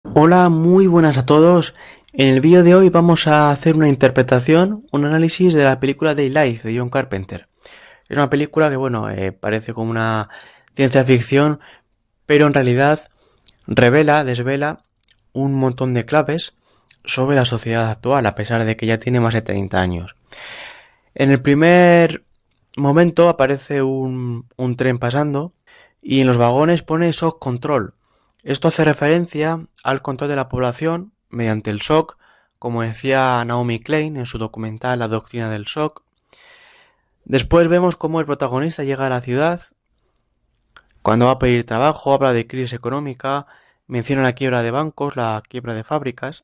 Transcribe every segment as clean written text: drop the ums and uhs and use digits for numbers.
Hola, muy buenas a todos. En el vídeo de hoy vamos a hacer una interpretación, un análisis de la película Daylight de John Carpenter. Es una película que, bueno, parece como una ciencia ficción, pero en realidad desvela un montón de claves sobre la sociedad actual, a pesar de que ya tiene más de 30 años. En el primer momento aparece un tren pasando y en los vagones pone shock control. Esto hace referencia al control de la población mediante el shock, como decía Naomi Klein en su documental La doctrina del shock. Después vemos cómo el protagonista llega a la ciudad, cuando va a pedir trabajo, habla de crisis económica, menciona la quiebra de bancos, la quiebra de fábricas.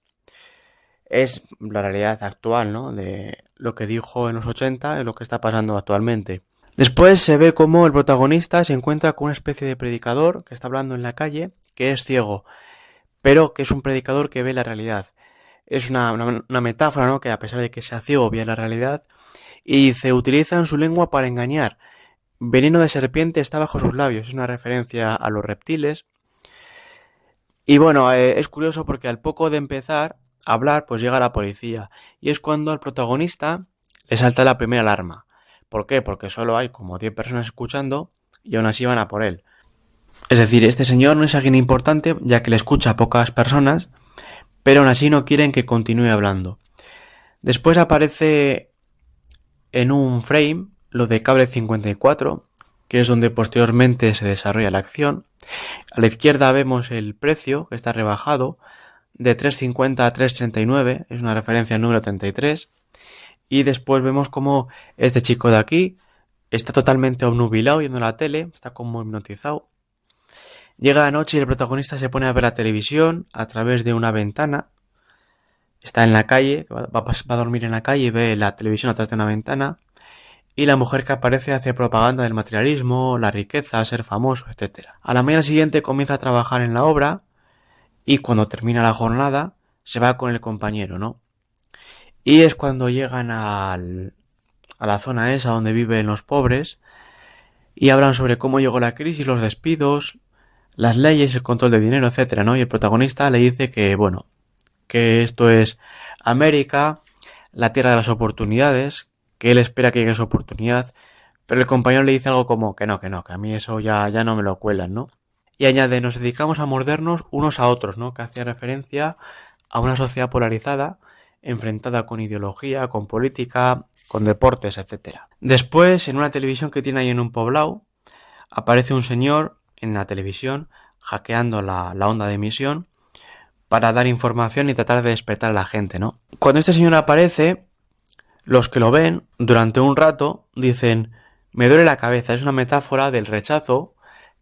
Es la realidad actual, ¿no? De lo que dijo en los 80 y lo que está pasando actualmente. Después se ve cómo el protagonista se encuentra con una especie de predicador que está hablando en la calle, que es ciego, pero que es un predicador que ve la realidad. Es una metáfora, ¿no? Que a pesar de que sea ciego, ve la realidad. Y dice, utilizan su lengua para engañar. Veneno de serpiente está bajo sus labios. Es una referencia a los reptiles. Y bueno, es curioso porque al poco de empezar a hablar, pues llega la policía. Y es cuando al protagonista le salta la primera alarma. ¿Por qué? Porque solo hay como 10 personas escuchando y aún así van a por él. Es decir, este señor no es alguien importante ya que le escucha a pocas personas, pero aún así no quieren que continúe hablando. Después aparece en un frame lo de cable 54, que es donde posteriormente se desarrolla la acción. A la izquierda vemos el precio, que está rebajado, de 3.50 a 3.39, es una referencia al número 33. Y después vemos como este chico de aquí está totalmente obnubilado viendo la tele, está como hipnotizado. Llega la noche y el protagonista se pone a ver la televisión a través de una ventana. Está en la calle, va a dormir en la calle y ve la televisión a través de una ventana. Y la mujer que aparece hace propaganda del materialismo, la riqueza, ser famoso, etc. A la mañana siguiente comienza a trabajar en la obra y cuando termina la jornada se va con el compañero, ¿no? Y es cuando llegan a la zona esa donde viven los pobres y hablan sobre cómo llegó la crisis, los despidos, las leyes, el control de dinero, etcétera, ¿no? Y el protagonista le dice que, bueno, que esto es América, la tierra de las oportunidades, que él espera que llegue esa oportunidad, pero el compañero le dice algo como que no, que a mí eso ya no me lo cuelan, ¿no? Y añade, nos dedicamos a mordernos unos a otros, ¿no? Que hacía referencia a una sociedad polarizada, enfrentada con ideología, con política, con deportes, etcétera. Después, en una televisión que tiene ahí en un poblado, aparece un señor en la televisión hackeando la onda de emisión para dar información y tratar de despertar a la gente, ¿no? Cuando este señor aparece, los que lo ven durante un rato dicen, me duele la cabeza. Es una metáfora del rechazo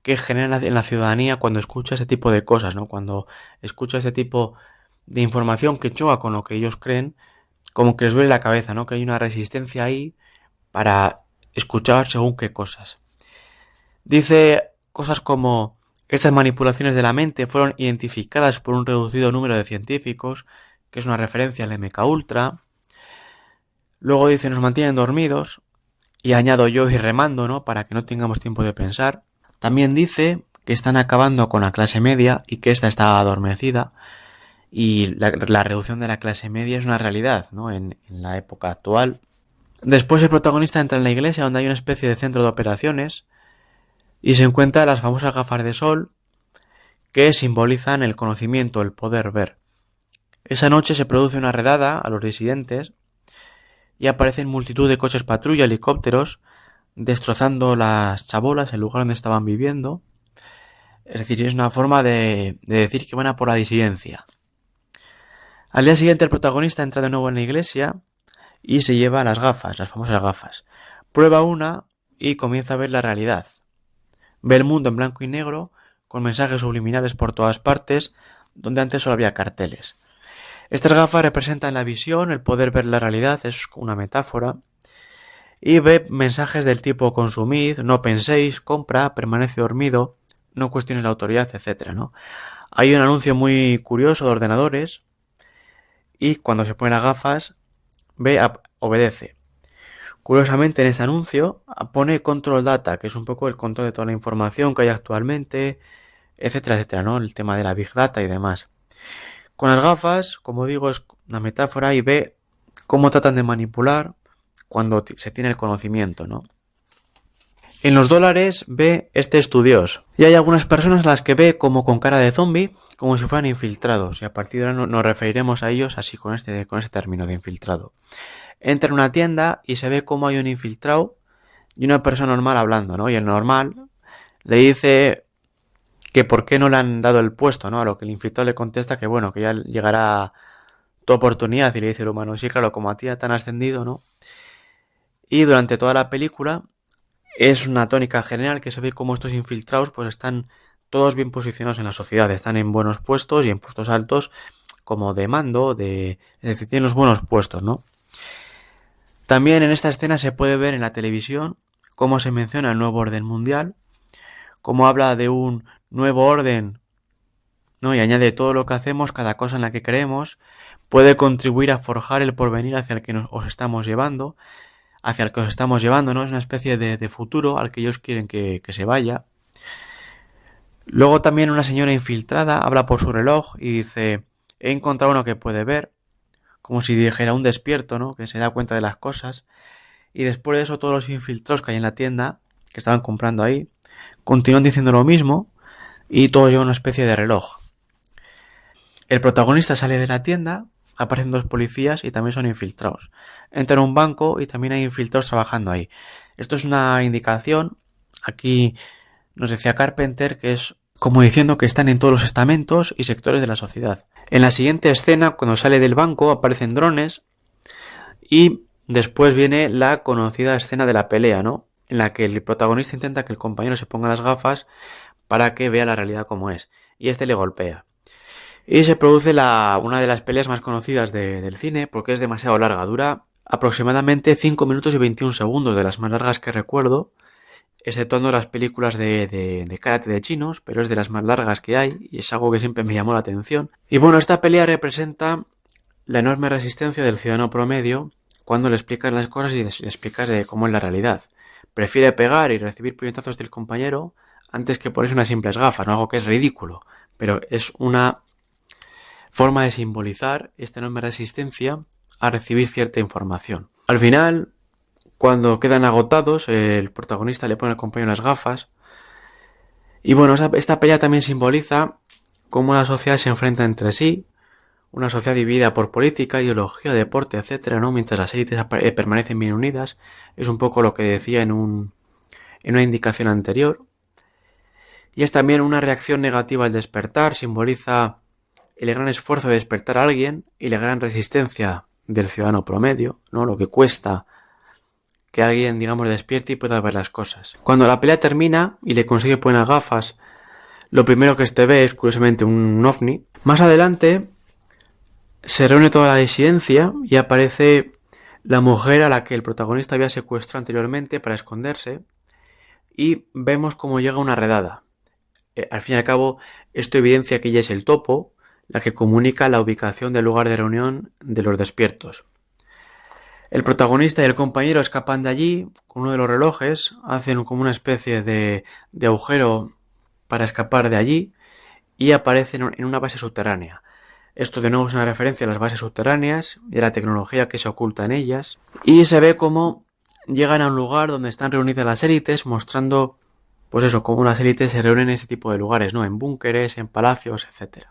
que genera en la ciudadanía cuando escucha ese tipo de cosas, ¿no? Cuando escucha ese tipo de información que choca con lo que ellos creen, como que les duele la cabeza, ¿no? Que hay una resistencia ahí para escuchar según qué cosas. Dice cosas como, estas manipulaciones de la mente fueron identificadas por un reducido número de científicos, que es una referencia al MKUltra. Luego dice, nos mantienen dormidos, y añado yo y remando, ¿no? Para que no tengamos tiempo de pensar. También dice que están acabando con la clase media y que esta está adormecida. Y la reducción de la clase media es una realidad, ¿no? En la época actual. Después el protagonista entra en la iglesia donde hay una especie de centro de operaciones y se encuentra las famosas gafas de sol que simbolizan el conocimiento, el poder ver. Esa noche se produce una redada a los disidentes y aparecen multitud de coches patrulla, helicópteros, destrozando las chabolas, el lugar donde estaban viviendo. Es decir, es una forma de decir que van a por la disidencia. Al día siguiente el protagonista entra de nuevo en la iglesia y se lleva las gafas, las famosas gafas. Prueba una y comienza a ver la realidad. Ve el mundo en blanco y negro, con mensajes subliminales por todas partes, donde antes solo había carteles. Estas gafas representan la visión, el poder ver la realidad, es una metáfora. Y ve mensajes del tipo consumid, no penséis, compra, permanece dormido, no cuestiones la autoridad, etc., ¿no? Hay un anuncio muy curioso de ordenadores y cuando se pone las gafas, ve, obedece. Curiosamente en este anuncio pone control data, que es un poco el control de toda la información que hay actualmente, etcétera, etcétera, ¿no? El tema de la big data y demás. Con las gafas, como digo, es una metáfora y ve cómo tratan de manipular cuando se tiene el conocimiento, ¿no? En los dólares ve este estudios y hay algunas personas a las que ve como con cara de zombie, como si fueran infiltrados, y a partir de ahora nos referiremos a ellos así con este término de infiltrado. Entra en una tienda y se ve como hay un infiltrado y una persona normal hablando, ¿no? Y el normal le dice que por qué no le han dado el puesto, ¿no? A lo que el infiltrado le contesta que bueno, que ya llegará tu oportunidad, y le dice el humano, sí, claro, como a ti ya te han ascendido, ¿no? Y durante toda la película es una tónica general que se ve como estos infiltrados pues están todos bien posicionados en la sociedad, están en buenos puestos y en puestos altos como de mando, es decir, tienen los buenos puestos, ¿no? También en esta escena se puede ver en la televisión cómo se menciona el nuevo orden mundial, cómo habla de un nuevo orden, ¿no? Y añade todo lo que hacemos, cada cosa en la que creemos, puede contribuir a forjar el porvenir hacia el que os estamos llevando, ¿no? Es una especie de futuro al que ellos quieren que se vaya. Luego también una señora infiltrada habla por su reloj y dice, he encontrado uno que puede ver, como si dijera un despierto, ¿no? Que se da cuenta de las cosas. Y después de eso todos los infiltrados que hay en la tienda, que estaban comprando ahí, continúan diciendo lo mismo y todos llevan una especie de reloj. El protagonista sale de la tienda, aparecen dos policías y también son infiltrados. Entra en un banco y también hay infiltrados trabajando ahí. Esto es una indicación, aquí nos decía Carpenter, que es como diciendo que están en todos los estamentos y sectores de la sociedad. En la siguiente escena, cuando sale del banco, aparecen drones y después viene la conocida escena de la pelea, ¿no? En la que el protagonista intenta que el compañero se ponga las gafas para que vea la realidad como es. Y este le golpea. Y se produce una de las peleas más conocidas del cine porque es demasiado larga. Dura aproximadamente 5 minutos y 21 segundos, de las más largas que recuerdo, exceptuando las películas de karate de chinos, pero es de las más largas que hay y es algo que siempre me llamó la atención. Y bueno, esta pelea representa la enorme resistencia del ciudadano promedio cuando le explicas las cosas y le explicas cómo es la realidad. Prefiere pegar y recibir puñetazos del compañero antes que ponerse unas simples gafas, ¿no? Algo que es ridículo, pero es una forma de simbolizar esta enorme resistencia a recibir cierta información. Al final, cuando quedan agotados, el protagonista le pone al compañero las gafas. Y bueno, esta pelea también simboliza cómo la sociedad se enfrenta entre sí, una sociedad dividida por política, ideología, deporte, etcétera, ¿no? Mientras las élites permanecen bien unidas. Es un poco lo que decía en una indicación anterior. Y es también una reacción negativa al despertar, simboliza el gran esfuerzo de despertar a alguien y la gran resistencia del ciudadano promedio, ¿no? Lo que cuesta que alguien, digamos, despierte y pueda ver las cosas. Cuando la pelea termina y le consigue poner las gafas, lo primero que este ve es, curiosamente, un ovni. Más adelante se reúne toda la disidencia y aparece la mujer a la que el protagonista había secuestrado anteriormente para esconderse y vemos cómo llega una redada. Al fin y al cabo, esto evidencia que ella es el topo, la que comunica la ubicación del lugar de reunión de los despiertos. El protagonista y el compañero escapan de allí con uno de los relojes, hacen como una especie de agujero para escapar de allí y aparecen en una base subterránea. Esto de nuevo es una referencia a las bases subterráneas y a la tecnología que se oculta en ellas. Y se ve cómo llegan a un lugar donde están reunidas las élites, mostrando, pues eso, cómo las élites se reúnen en este tipo de lugares, ¿no? En búnkeres, en palacios, etc.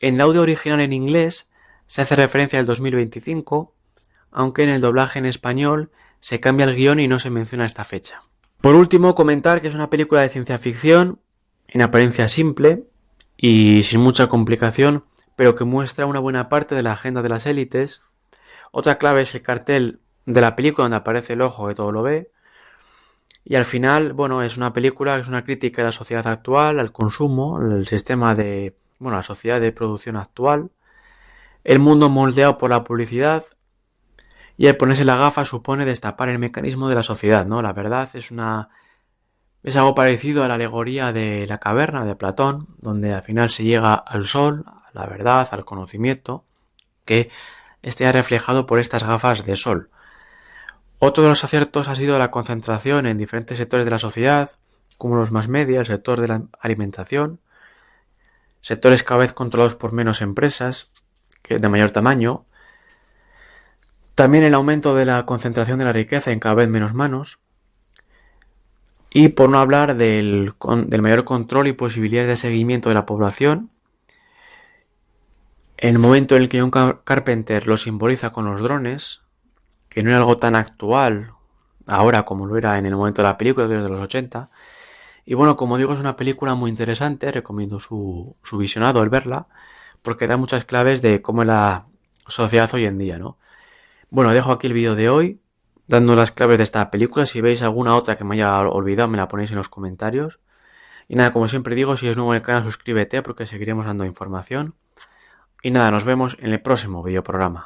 En el audio original en inglés se hace referencia al 2025, aunque en el doblaje en español se cambia el guión y no se menciona esta fecha. Por último, comentar que es una película de ciencia ficción, en apariencia simple y sin mucha complicación, pero que muestra una buena parte de la agenda de las élites. Otra clave es el cartel de la película donde aparece el ojo que todo lo ve. Y al final, bueno, es una película que es una crítica a la sociedad actual, al consumo, al sistema la sociedad de producción actual, el mundo moldeado por la publicidad, y el ponerse la gafa supone destapar el mecanismo de la sociedad, ¿no? La verdad es algo parecido a la alegoría de la caverna de Platón, donde al final se llega al sol, a la verdad, al conocimiento, que esté reflejado por estas gafas de sol. Otro de los aciertos ha sido la concentración en diferentes sectores de la sociedad, como los más media, el sector de la alimentación, sectores cada vez controlados por menos empresas, que de mayor tamaño, también el aumento de la concentración de la riqueza en cada vez menos manos, y por no hablar del mayor control y posibilidades de seguimiento de la población, el momento en el que John Carpenter lo simboliza con los drones, que no era algo tan actual ahora como lo era en el momento de la película de los 80. Y bueno, como digo, es una película muy interesante, recomiendo su visionado, el verla, porque da muchas claves de cómo es la sociedad hoy en día, ¿no? Bueno, dejo aquí el vídeo de hoy, dando las claves de esta película. Si veis alguna otra que me haya olvidado, me la ponéis en los comentarios. Y nada, como siempre digo, si es nuevo en el canal, suscríbete porque seguiremos dando información. Y nada, nos vemos en el próximo videoprograma.